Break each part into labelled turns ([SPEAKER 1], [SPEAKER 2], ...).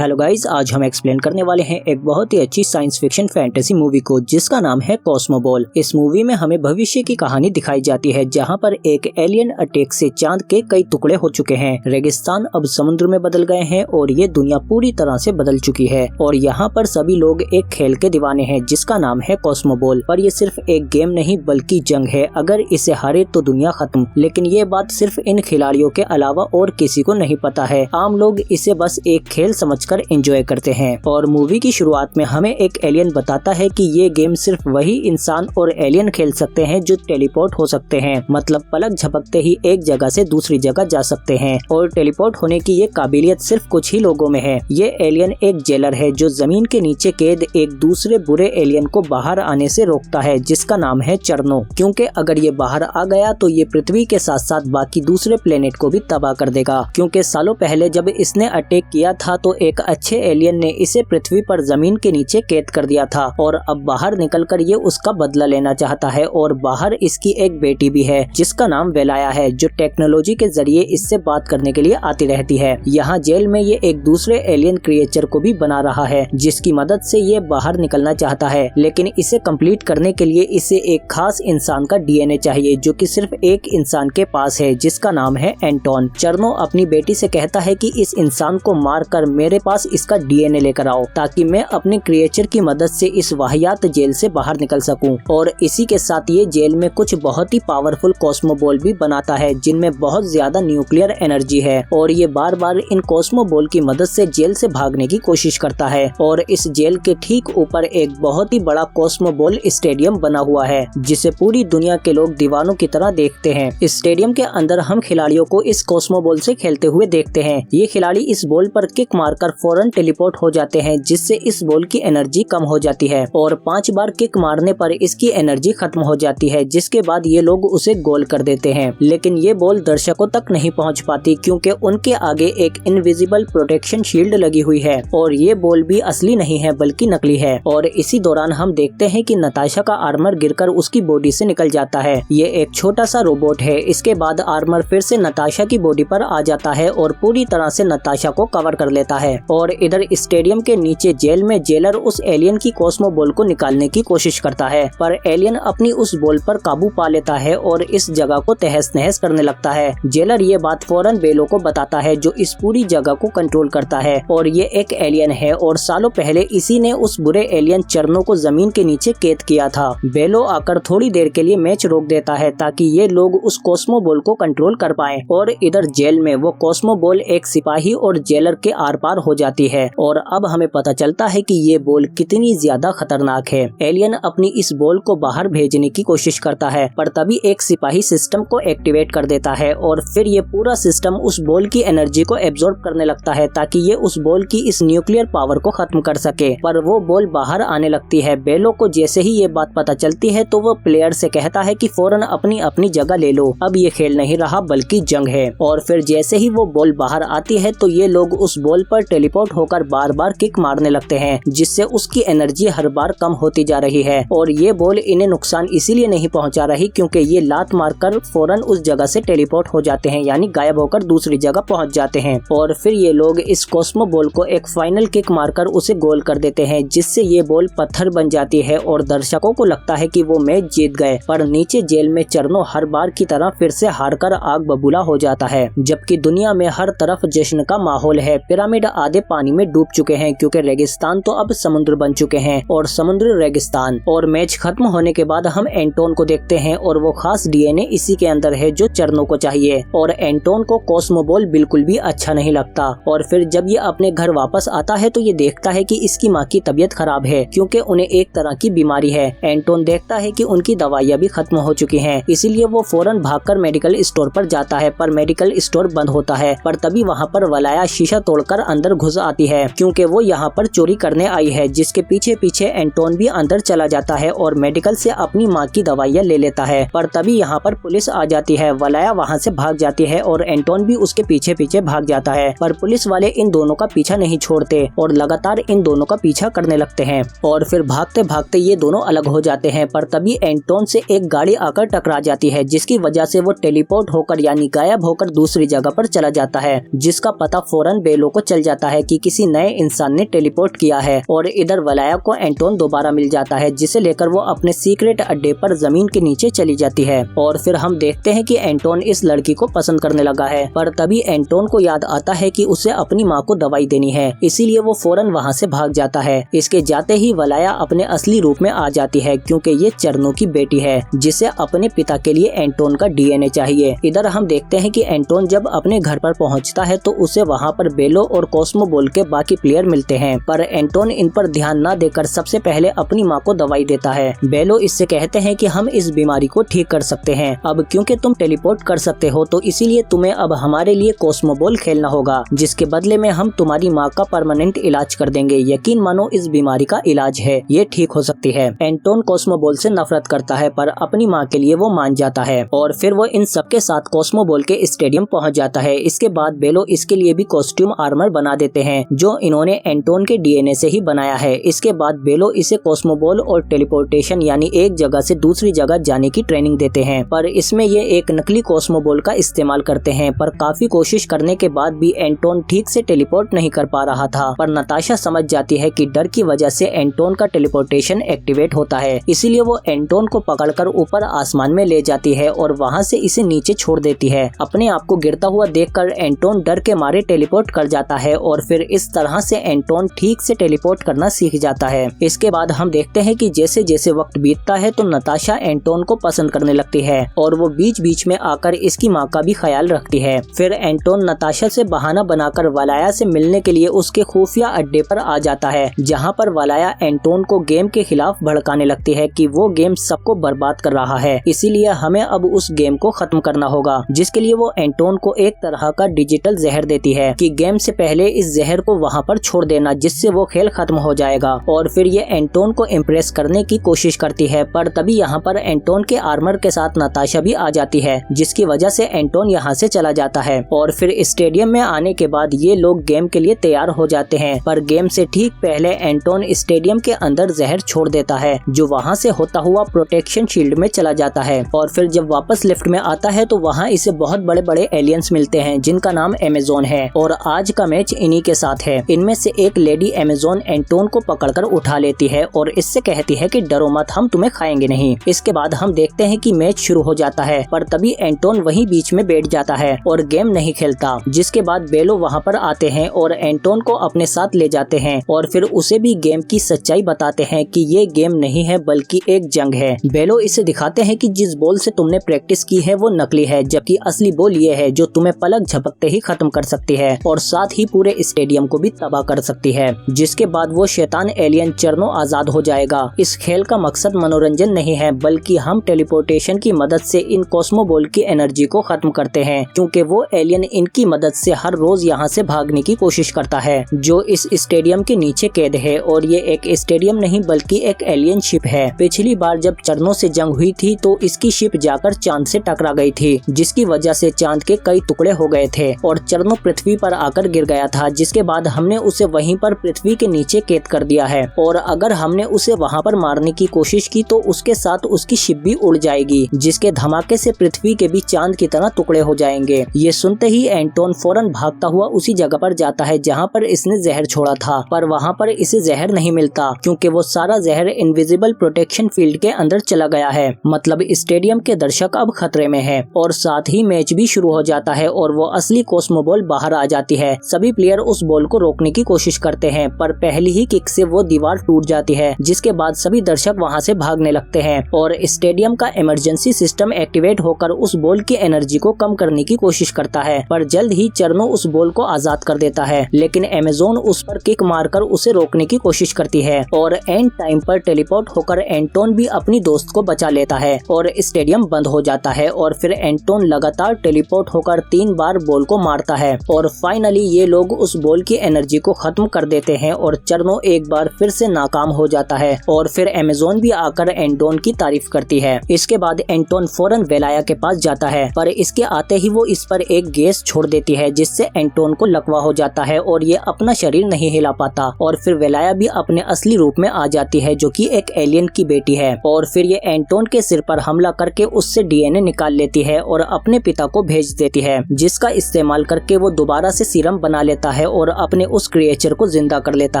[SPEAKER 1] Hello guys, आज हम explain करने वाले हैं एक बहुत ही अच्छी साइंस फिक्शन फैंटेसी मूवी को जिसका नाम है कॉस्मोबॉल। इस मूवी में हमें भविष्य की कहानी दिखाई जाती है जहां पर एक एलियन अटैक से चांद के कई टुकड़े हो चुके हैं। रेगिस्तान अब समुद्र में बदल गए हैं और ये दुनिया पूरी तरह से बदल चुकी है और यहाँ पर सभी लोग एक खेल के दीवाने हैं जिसका नाम है कॉस्मोबॉल। पर ये सिर्फ एक गेम नहीं बल्कि जंग है। अगर इसे हारे तो दुनिया खत्म, लेकिन ये बात सिर्फ इन खिलाड़ियों के अलावा और किसी को नहीं पता है। आम लोग इसे बस एक खेल समझकर एंजॉय करते हैं। और मूवी की शुरुआत में हमें एक एलियन बताता है कि ये गेम सिर्फ वही इंसान और एलियन खेल सकते हैं जो टेलीपोर्ट हो सकते हैं, मतलब पलक झपकते ही एक जगह से दूसरी जगह जा सकते हैं। और टेलीपोर्ट होने की ये काबिलियत सिर्फ कुछ ही लोगों में है। ये एलियन एक जेलर है जो जमीन के नीचे कैद एक दूसरे बुरे एलियन को बाहर आने से रोकता है जिसका नाम है चरनो, क्योंकि अगर ये बाहर आ गया तो ये पृथ्वी के साथ साथ बाकी दूसरे प्लेनेट को भी तबाह कर देगा। क्योंकि सालों पहले जब इसने अटैक किया था तो एक अच्छे एलियन ने इसे पृथ्वी पर जमीन के नीचे कैद कर दिया था और अब बाहर निकलकर ये उसका बदला लेना चाहता है। और बाहर इसकी एक बेटी भी है जिसका नाम वेलाया है जो टेक्नोलॉजी के जरिए इससे बात करने के लिए आती रहती है। यहाँ जेल में ये एक दूसरे एलियन क्रिएचर को भी बना रहा है जिसकी मदद से ये बाहर निकलना चाहता है, लेकिन इसे कंप्लीट करने के लिए इसे एक खास इंसान का डीएनए चाहिए जो कि सिर्फ एक इंसान के पास है जिसका नाम है एंटोन। चरनो अपनी बेटी से कहता है कि इस इंसान को मारकर मेरे पास इसका डीएनए लेकर आओ ताकि मैं अपने क्रिएचर की मदद से इस वाहियात जेल से बाहर निकल सकूं। और इसी के साथ ये जेल में कुछ बहुत ही पावरफुल कॉस्मोबॉल भी बनाता है जिनमें बहुत ज्यादा न्यूक्लियर एनर्जी है और ये बार बार इन कॉस्मोबॉल की मदद से जेल से भागने की कोशिश करता है। और इस जेल के ठीक ऊपर एक बहुत ही बड़ा कॉस्मोबॉल स्टेडियम बना हुआ है जिसे पूरी दुनिया के लोग दीवानों की तरह देखते हैं। इस स्टेडियम के अंदर हम खिलाड़ियों को इस कॉस्मोबॉल से खेलते हुए देखते हैं। ये खिलाड़ी इस बॉल पर किक मारकर फौरन टेलीपोर्ट हो जाते हैं जिससे इस बॉल की एनर्जी कम हो जाती है और 5 बार किक मारने पर इसकी एनर्जी खत्म हो जाती है, जिसके बाद ये लोग उसे गोल कर देते हैं। लेकिन ये बॉल दर्शकों तक नहीं पहुंच पाती क्योंकि उनके आगे एक इनविजिबल प्रोटेक्शन शील्ड लगी हुई है और ये बॉल भी असली नहीं है बल्कि नकली है। और इसी दौरान हम देखते हैं कि नताशा का आर्मर गिरकर उसकी बॉडी से निकल जाता है। ये एक छोटा सा रोबोट है। इसके बाद आर्मर फिर से नताशा की बॉडी पर आ जाता है और पूरी तरह से नताशा को कवर कर लेता है। और इधर स्टेडियम के नीचे जेल में जेलर उस एलियन की कॉस्मो बॉल को निकालने की कोशिश करता है, पर एलियन अपनी उस बॉल पर काबू पा लेता है और इस जगह को तहस नहस करने लगता है। जेलर ये बात फौरन बेलो को बताता है जो इस पूरी जगह को कंट्रोल करता है और ये एक एलियन है और सालों पहले इसी ने उस बुरे एलियन चरनो को जमीन के नीचे कैद किया था। बेलो आकर थोड़ी देर के लिए मैच रोक देता है ताकि ये लोग उस कॉस्मो बॉल को कंट्रोल कर पाए। और इधर जेल में वो कॉस्मो बॉल एक सिपाही और जेलर के आर पार हो जाती है और अब हमें पता चलता है कि ये बॉल कितनी ज्यादा खतरनाक है। एलियन अपनी इस बॉल को बाहर भेजने की कोशिश करता है पर तभी एक सिपाही सिस्टम को एक्टिवेट कर देता है और फिर ये पूरा सिस्टम उस बॉल की एनर्जी को एब्जॉर्ब करने लगता है ताकि ये उस बॉल की इस न्यूक्लियर पावर को खत्म कर सके। पर वो बॉल बाहर आने लगती है। बेलो को जैसे ही ये बात पता चलती है तो वो प्लेयर से कहता है कि फौरन अपनी अपनी जगह ले लो, अब ये खेल नहीं रहा बल्कि जंग है। और फिर जैसे ही वो बॉल बाहर आती है तो ये लोग उस बॉल पर टेलीपोर्ट होकर बार बार किक मारने लगते हैं जिससे उसकी एनर्जी हर बार कम होती जा रही है। और ये बॉल इन्हें नुकसान इसीलिए नहीं पहुंचा रही क्योंकि ये लात मारकर फौरन उस जगह से टेलीपोर्ट हो जाते हैं, यानी गायब होकर दूसरी जगह पहुंच जाते हैं। और फिर ये लोग इस कॉस्मो बॉल को एक फाइनल किक मारकर उसे गोल कर देते हैं जिससे ये बॉल पत्थर बन जाती है और दर्शकों को लगता है कि वो मैच जीत गए। पर नीचे जेल में चरनो हर बार की तरह फिर से हारकर आग बबूला हो जाता है, जबकि दुनिया में हर तरफ जश्न का माहौल है। पिरामिड आधे पानी में डूब चुके हैं क्योंकि रेगिस्तान तो अब समुद्र बन चुके हैं और समुद्र रेगिस्तान। और मैच खत्म होने के बाद हम एंटोन को देखते हैं और वो खास डीएनए इसी के अंदर है जो चरनो को चाहिए। और एंटोन को कॉस्मोबॉल बिल्कुल भी अच्छा नहीं लगता और फिर जब ये अपने घर वापस आता है तो ये देखता है कि इसकी माँ की तबीयत खराब है क्योंकि उन्हें एक तरह की बीमारी है। एंटोन देखता है कि उनकी दवाइयाँ भी खत्म हो चुकी हैं, इसीलिए वो फौरन भागकर मेडिकल स्टोर पर जाता है पर मेडिकल स्टोर बंद होता है। पर तभी वहाँ पर वलाया शीशा तोड़कर अंदर घुस आती है क्योंकि वो यहाँ पर चोरी करने आई है, जिसके पीछे पीछे एंटोन भी अंदर चला जाता है और मेडिकल से अपनी माँ की दवाइयाँ ले लेता है। पर तभी यहाँ पर पुलिस आ जाती है। वलाया वहाँ से भाग जाती है और एंटोन भी उसके पीछे पीछे भाग जाता है, पर पुलिस वाले इन दोनों का पीछा नहीं छोड़ते और लगातार इन दोनों का पीछा करने लगते हैं। और फिर भागते भागते ये दोनों अलग हो जाते हैं। पर तभी एंटोन से एक गाड़ी आकर टकरा जाती है जिसकी वजह से वो टेलीपोर्ट होकर यानी गायब होकर दूसरी जगह पर चला जाता है, जिसका पता फौरन बेलो को चल जाता है कि किसी नए इंसान ने टेलीपोर्ट किया है और इधर वलाया को एंटोन दोबारा मिल जाता है, जिसे लेकर वो अपने सीक्रेट अड्डे पर जमीन के नीचे चली जाती है। और फिर हम देखते हैं कि एंटोन इस लड़की को पसंद करने लगा है, पर तभी एंटोन को याद आता है कि उसे अपनी माँ को दवाई देनी है, इसीलिए वो फौरन वहाँ से भाग जाता है। इसके जाते ही वलाया अपने असली रूप में आ जाती है, क्योंकि ये चरनों की बेटी है जिसे अपने पिता के लिए एंटोन का डीएनए चाहिए। इधर हम देखते हैं कि एंटोन जब अपने घर पर पहुंचता है तो उसे वहां पर बेलो और कॉस्मोबॉल के बाकी प्लेयर मिलते हैं, पर एंटोन इन पर ध्यान न देकर सबसे पहले अपनी माँ को दवाई देता है। बेलो इससे कहते हैं कि हम इस बीमारी को ठीक कर सकते हैं, अब क्योंकि तुम टेलीपोर्ट कर सकते हो तो इसीलिए तुम्हें अब हमारे लिए कॉस्मोबॉल खेलना होगा, जिसके बदले में हम तुम्हारी माँ का परमानेंट इलाज कर देंगे। यकीन मानो इस बीमारी का इलाज है, ये ठीक हो सकती है। एंटोन कॉस्मोबॉल से नफरत करता है, पर अपनी माँ के लिए वो मान जाता है और फिर वो इन सबके साथ कॉस्मोबॉल के स्टेडियम पहुंच जाता है। इसके बाद बेलो इसके लिए भी कॉस्ट्यूम आर्मर बना देते हैं, जो इन्होंने एंटोन के डीएनए से ही बनाया है। इसके बाद बेलो इसे कॉस्मोबॉल और टेलीपोर्टेशन यानी एक जगह से दूसरी जगह जाने की ट्रेनिंग देते हैं, पर इसमें ये एक नकली कॉस्मोबॉल का इस्तेमाल करते हैं। पर काफी कोशिश करने के बाद भी एंटोन ठीक से टेलीपोर्ट नहीं कर पा रहा था, पर नताशा समझ जाती है कि डर की वजह से एंटोन का टेलीपोर्टेशन एक्टिवेट होता है, इसीलिए वो एंटोन को पकड़कर ऊपर आसमान में ले जाती है और वहाँ से इसे नीचे छोड़ देती है। अपने आप को गिरता हुआ देखकर एंटोन डर के मारे टेलीपोर्ट कर जाता है और फिर इस तरह से एंटोन ठीक से टेलीपोर्ट करना सीख जाता है। इसके बाद हम देखते हैं कि जैसे जैसे वक्त बीतता है तो नताशा एंटोन को पसंद करने लगती है और वो बीच बीच में आकर इसकी माँ का भी ख्याल रखती है। फिर एंटोन नताशा से बहाना बनाकर वलाया से मिलने के लिए उसके खुफिया अड्डे पर आ जाता है, जहाँ पर वलाया एंटोन को गेम के खिलाफ भड़काने लगती है कि वो गेम सबको बर्बाद कर रहा है, इसीलिए हमें अब उस गेम को खत्म करना होगा, जिसके लिए वो एंटोन को एक तरह का डिजिटल जहर देती है कि गेम से पहले इस जहर को वहाँ पर छोड़ देना, जिससे वो खेल खत्म हो जाएगा। और फिर ये एंटोन को इम्प्रेस करने की कोशिश करती है, पर तभी यहाँ पर एंटोन के आर्मर के साथ नताशा भी आ जाती है, जिसकी वजह से एंटोन यहाँ से चला जाता है। और फिर स्टेडियम में आने के बाद ये लोग गेम के लिए तैयार हो जाते हैं, पर गेम से ठीक पहले एंटोन स्टेडियम के अंदर जहर छोड़ देता है, जो वहाँ से होता हुआ प्रोटेक्शन शील्ड में चला जाता है। और फिर जब वापस लिफ्ट में आता है तो वहाँ इसे बहुत बड़े बड़े एलियंस मिलते हैं, जिनका नाम अमेज़न है, और आज का मैच इन्हीं के साथ है। इनमें से एक लेडी अमेज़न एंटोन को पकड़कर उठा लेती है और इससे कहती है कि डरो मत, हम तुम्हें खाएंगे नहीं। इसके बाद हम देखते हैं कि मैच शुरू हो जाता है, पर तभी एंटोन वहीं बीच में बैठ जाता है और गेम नहीं खेलता। जिसके बाद बेलो वहाँ पर आते हैं और एंटोन को अपने साथ ले जाते हैं और फिर उसे भी गेम की सच्चाई बताते हैं कि ये गेम नहीं है बल्कि एक जंग है। बेलो इसे दिखाते हैं कि जिस बॉल से तुमने प्रैक्टिस की है वो नकली है, जबकि असली बॉल ये है जो तुम्हें पलक झपकते ही खत्म कर सकती है और साथ ही पूरे स्टेडियम को भी तबाह कर सकती है। जिसके बाद वो शैतान एलियन चरनो आजाद हो जाएगा। इस खेल का मकसद मनोरंजन नहीं है, बल्कि हम टेलीपोर्टेशन की मदद से इन कॉस्मो बॉल की एनर्जी को खत्म करते हैं, क्योंकि वो एलियन इनकी मदद से हर रोज यहाँ से भागने की कोशिश करता है, जो इस स्टेडियम के नीचे कैद है। और ये एक स्टेडियम नहीं बल्कि एक एलियन शिप है। पिछली बार जब चरनों से जंग हुई थी तो इसकी शिप जाकर चांद से टकरा गई थी, जिसकी वजह से चांद के कई टुकड़े हो गए थे और चरनों पृथ्वी पर आकर गिर गया था। जिसके बाद हमने उसे वहीं पर पृथ्वी के नीचे कैद कर दिया है, और अगर हमने उसे वहां पर मारने की कोशिश की तो उसके साथ उसकी शिप भी उड़ जाएगी, जिसके धमाके से पृथ्वी के भी चांद की तरह टुकड़े हो जाएंगे। ये सुनते ही एंटोन फौरन भागता हुआ उसी जगह पर जाता है जहाँ पर इसने जहर छोड़ा था, पर वहाँ पर इसे जहर नहीं मिलता, क्योंकि वो सारा जहर इनविजिबल प्रोटेक्शन फील्ड के अंदर चला गया है। मतलब स्टेडियम के दर्शक अब खतरे में है और साथ ही मैच भी शुरू हो जाता है और वो असली कॉस्मो बॉल बाहर आ जाती है। सभी प्लेयर उस बॉल को रोकने की कोशिश करते हैं, पर पहली ही किक से वो दीवार टूट जाती है, जिसके बाद सभी दर्शक वहाँ से भागने लगते हैं और स्टेडियम का इमरजेंसी सिस्टम एक्टिवेट होकर उस बॉल की एनर्जी को कम करने की कोशिश करता है। पर जल्द ही चरनो उस बॉल को आजाद कर देता है, लेकिन अमेज़न उस पर किक मारकर उसे रोकने की कोशिश करती है और एंड टाइम पर टेलीपोर्ट होकर एंटोन भी अपनी दोस्त को बचा लेता है और स्टेडियम बंद हो जाता है। और फिर एंटोन लगातार टेलीपोर्ट होकर 3 बार बॉल को मारता है और फाइनली ये लोग उस बॉल की एनर्जी को खत्म कर देते हैं और चरनो एक बार फिर से नाकाम हो जाता है और फिर अमेज़न भी आकर एंटोन की तारीफ करती है। इसके बाद एंटोन फौरन वेलाया के पास जाता है, पर इसके आते ही वो इस पर एक गैस छोड़ देती है, जिससे एंटोन को लकवा हो जाता है और ये अपना शरीर नहीं हिला पाता। और फिर वेलाया भी अपने असली रूप में आ जाती है, जो कि एक एलियन की बेटी है, और फिर ये एंटोन के सिर पर हमला करके उससे डीएनए निकाल लेती है और अपने पिता को भेज देती है, जिसका इस्तेमाल करके वो दोबारा से सीरम बना लेता है और अपने उस क्रिएचर को जिंदा कर लेता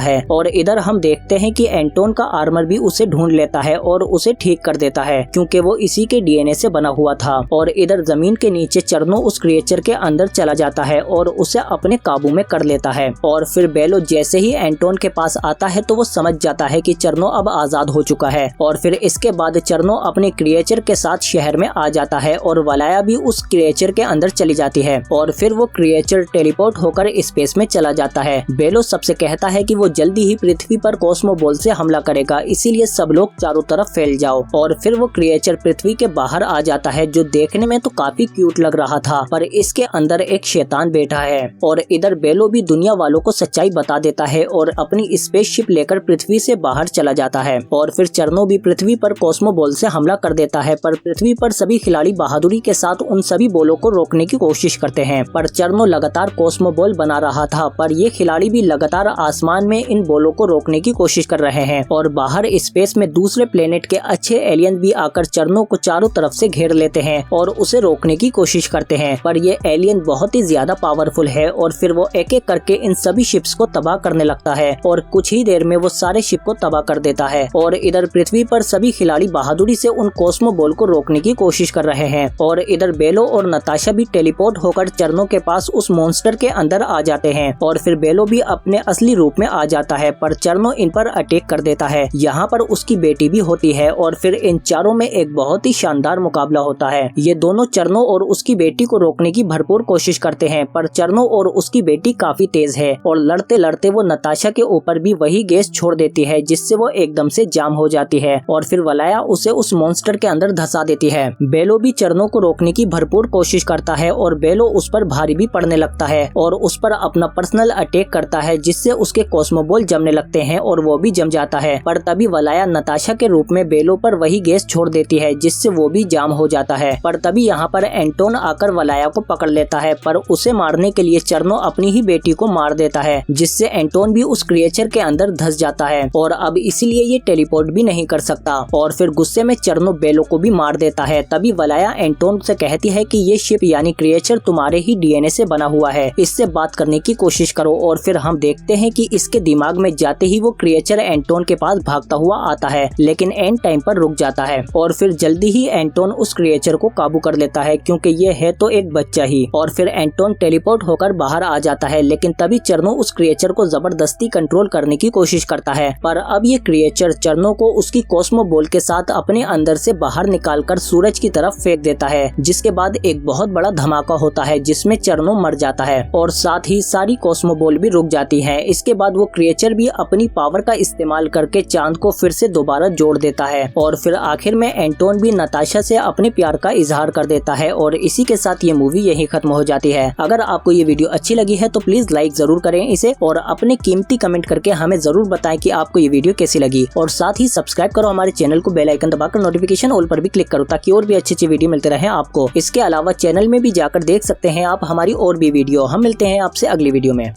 [SPEAKER 1] है। और इधर हम देखते हैं कि एंटोन का आर्मर भी उसे ढूंढ लेता है और उसे ठीक कर देता है क्योंकि वो इसी के डीएनए से बना हुआ था। और इधर जमीन के नीचे चरनो उस क्रिएचर के अंदर चला जाता है और उसे अपने काबू में कर लेता है। और फिर बेलो जैसे ही एंटोन के पास आता है तो वो समझ जाता है कि चरनो अब आजाद हो चुका है। और फिर इसके बाद चरनो अपने क्रिएचर के साथ शहर में आ जाता है और वलाया भी उस क्रिएचर के अंदर चली जाती है और फिर वो क्रिएचर टेलीपोर्ट होकर स्पेस में चला जाता है। बेलो सबसे कहता है कि वो जल्दी ही पृथ्वी पर कॉस्मो बॉल से हमला करेगा, इसीलिए सब लोग चारों तरफ फैल जाओ। और फिर वो क्रिएचर पृथ्वी के बाहर आ जाता है जो देखने में तो काफी क्यूट लग रहा था, पर इसके अंदर एक शैतान बैठा है। और इधर बेलो भी दुनिया वालों को सच्चाई बता देता है और अपनी स्पेसशिप लेकर पृथ्वी से बाहर चला जाता है। और फिर चरनो भी पृथ्वी पर कॉस्मो बॉल से हमला कर देता है, पर पृथ्वी पर सभी खिलाड़ी बहादुरी के साथ उन सभी बॉलों को रोकने की कोशिश करते हैं। पर चरनो लगातार कॉस्मो बॉल बना रहा था, पर ये खिलाड़ी भी लगातार आसमान में इन बॉलों को रोकने की कोशिश कर रहे हैं। और बाहर स्पेस में दूसरे प्लेनेट के अच्छे एलियन भी आकर चरनो को चारों तरफ से घेर लेते हैं और उसे रोकने की कोशिश करते हैं, पर ये एलियन बहुत ही ज्यादा पावरफुल है। और फिर वो एक एक करके इन सभी शिप्स को तबाह करने लगता है और कुछ ही देर में वो सारे शिप को तबाह कर देता है। और इधर पृथ्वी पर सभी खिलाड़ी बहादुरी से उन कॉस्मो बॉल को रोकने की कोशिश कर रहे हैं। और इधर बेलो और नताशा भी टेलीपोर्ट होकर चरनो के पास उस मॉन्स्टर के अंदर आ जाते हैं। और फिर बेलो भी अपने असली रूप में आ जाता है, पर चरनो इन पर अटैक कर देता है। यहाँ पर उसकी बेटी भी होती है और फिर इन चारों में एक बहुत ही शानदार मुकाबला होता है। ये दोनों चरनो और उसकी बेटी को रोकने की भरपूर कोशिश करते हैं, पर चरनो और उसकी बेटी काफी तेज है और लड़ते लड़ते वो नताशा के ऊपर भी वही गैस छोड़ देती है जिससे वो एकदम से जाम हो जाती है। और फिर वलाया उसे उस मॉन्स्टर के अंदर धंसा देती है। बेलो भी चरनो को रोकने की भरपूर कोशिश करता है और बेलो उस पर भारी भी पड़ने लगता है और उस पर अपना पर्सनल अटैक करता है जिससे उसके कॉस्मो बॉल जमने लगते हैं और वो भी जम जाता है। पर तभी वलाया नताशा के रूप में बेलो पर वही गैस छोड़ देती है जिससे वो भी जाम हो जाता है। पर तभी यहाँ पर एंटोन आकर वलाया को पकड़ लेता है, पर उसे मारने के लिए चरनो अपनी ही बेटी को मार देता है जिससे एंटोन भी उस क्रिएचर के अंदर धंस जाता है और अब इसीलिए ये टेलीपोर्ट भी नहीं कर सकता। और फिर गुस्से में चरनो बेलो को भी मार देता है। तभी वलाया एंटोन से कहती है कि ये शिप यानी क्रिएचर तुम्हारे ही डीएनए से बना हुआ है, इससे बात करने की कोशिश करो। और फिर हम देखते हैं कि इसके दिमाग में जाते ही वो क्रिएचर एंटोन के पास भागता हुआ आता है, लेकिन एंड टाइम पर रुक जाता है। और फिर जल्दी ही एंटोन उस क्रिएचर को काबू कर लेता है क्योंकि ये है तो एक बच्चा ही। और फिर एंटोन टेलीपोर्ट होकर बाहर आ जाता है, लेकिन तभी चरनो उस क्रिएचर को जबरदस्ती कंट्रोल करने की कोशिश करता है। पर अब ये क्रिएचर चरनो को उसकी कॉस्मो बॉल के साथ अपने अंदर से बाहर निकालकर सूरज की तरफ फेंक देता है, जिसके बाद एक बहुत बड़ा धमाका होता है जिसमें चरनो मर जाता है और साथ ही सारी कॉस्मो बॉल भी रुक जाती है। इसके बाद वो क्रिएचर भी अपनी पावर का इस्तेमाल करके चांद को फिर से दोबारा जोड़ देता है और फिर आखिर में एंटोन भी नताशा से अपने प्यार का इजहार कर देता है। और इसी के साथ ये मूवी यही खत्म हो जाती है। अगर आपको ये वीडियो अच्छी लगी है तो प्लीज लाइक जरूर करें इसे और अपने कीमती कमेंट करके हमें जरूर बताएं कि आपको ये वीडियो कैसी लगी। और साथ ही सब्सक्राइब करो हमारे चैनल को, बेल आइकन दबाकर नोटिफिकेशन ऑल पर भी क्लिक करो ताकि और भी अच्छी वीडियो मिलते रहे आपको। इसके अलावा चैनल में भी जाकर देख सकते हैं आप हमारी और भी वीडियो। हम मिलते हैं आपसे अगली वीडियो में।